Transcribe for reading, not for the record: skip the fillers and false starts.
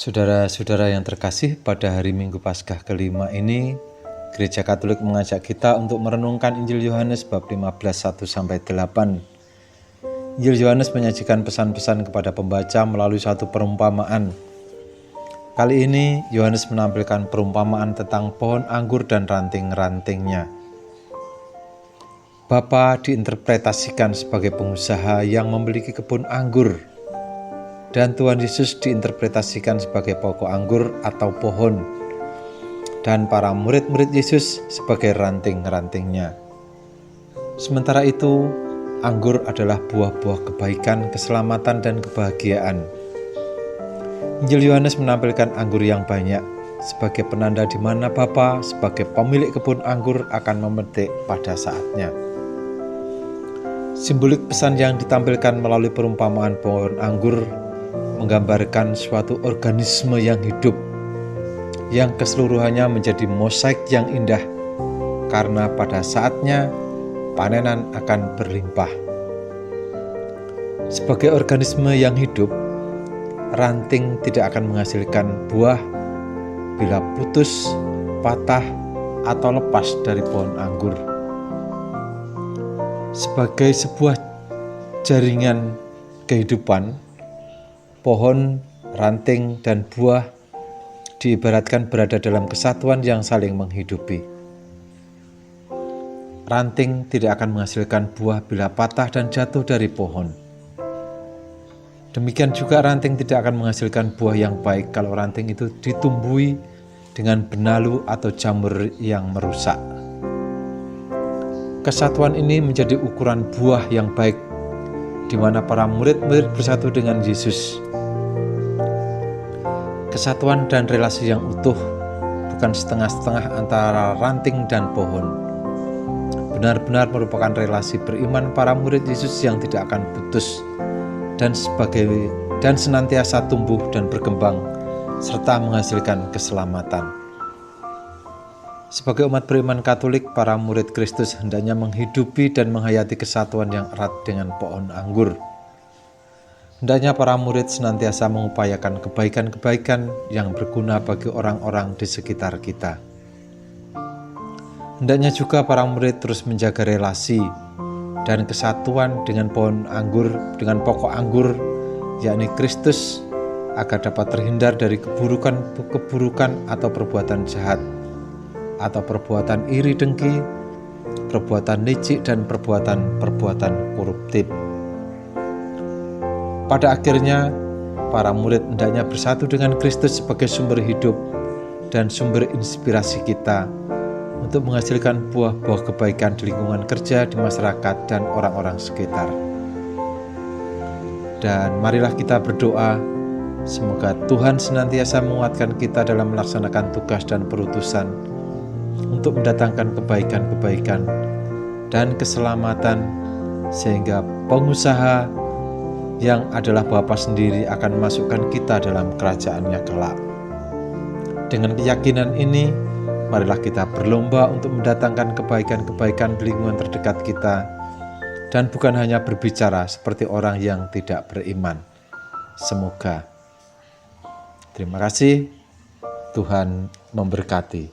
Saudara-saudara yang terkasih, pada hari Minggu Paskah kelima ini, Gereja Katolik mengajak kita untuk merenungkan Injil Yohanes bab 15, 1-8. Injil Yohanes menyajikan pesan-pesan kepada pembaca melalui satu perumpamaan. Kali ini, Yohanes menampilkan perumpamaan tentang pohon anggur dan ranting-rantingnya. Bapa diinterpretasikan sebagai pengusaha yang memiliki kebun anggur, dan Tuhan Yesus diinterpretasikan sebagai pokok anggur atau pohon, dan para murid-murid Yesus sebagai ranting-rantingnya. Sementara itu, anggur adalah buah-buah kebaikan, keselamatan, dan kebahagiaan. Injil Yohanes menampilkan anggur yang banyak sebagai penanda di mana Bapa sebagai pemilik kebun anggur akan memetik pada saatnya. Simbolik pesan yang ditampilkan melalui perumpamaan pohon anggur menggambarkan suatu organisme yang hidup, yang keseluruhannya menjadi mosaik yang indah, karena pada saatnya panenan akan berlimpah. Sebagai organisme yang hidup, ranting tidak akan menghasilkan buah bila putus, patah, atau lepas dari pohon anggur. Sebagai sebuah jaringan kehidupan, pohon, ranting, dan buah diibaratkan berada dalam kesatuan yang saling menghidupi. Ranting tidak akan menghasilkan buah bila patah dan jatuh dari pohon. Demikian juga ranting tidak akan menghasilkan buah yang baik kalau ranting itu ditumbuhi dengan benalu atau jamur yang merusak. Kesatuan ini menjadi ukuran buah yang baik, di mana para murid-murid bersatu dengan Yesus. Kesatuan dan relasi yang utuh, bukan setengah-setengah antara ranting dan pohon, benar-benar merupakan relasi beriman para murid Yesus yang tidak akan putus dan senantiasa tumbuh dan berkembang serta menghasilkan keselamatan. Sebagai umat beriman Katolik, para murid Kristus hendaknya menghidupi dan menghayati kesatuan yang erat dengan pohon anggur. Hendaknya para murid senantiasa mengupayakan kebaikan-kebaikan yang berguna bagi orang-orang di sekitar kita. Hendaknya juga para murid terus menjaga relasi dan kesatuan dengan pohon anggur, dengan pokok anggur, yakni Kristus, agar dapat terhindar dari keburukan atau perbuatan jahat, atau perbuatan iri dengki, perbuatan licik, dan perbuatan koruptif. Pada akhirnya, para murid hendaknya bersatu dengan Kristus sebagai sumber hidup dan sumber inspirasi kita untuk menghasilkan buah-buah kebaikan di lingkungan kerja, di masyarakat, dan orang-orang sekitar. Dan marilah kita berdoa, semoga Tuhan senantiasa menguatkan kita dalam melaksanakan tugas dan perutusan untuk mendatangkan kebaikan-kebaikan dan keselamatan, sehingga pengusaha yang adalah Bapa sendiri akan memasukkan kita dalam kerajaan-Nya kelak. Dengan keyakinan ini, marilah kita berlomba untuk mendatangkan kebaikan-kebaikan di lingkungan terdekat kita, dan bukan hanya berbicara seperti orang yang tidak beriman. Semoga. Terima kasih. Tuhan memberkati.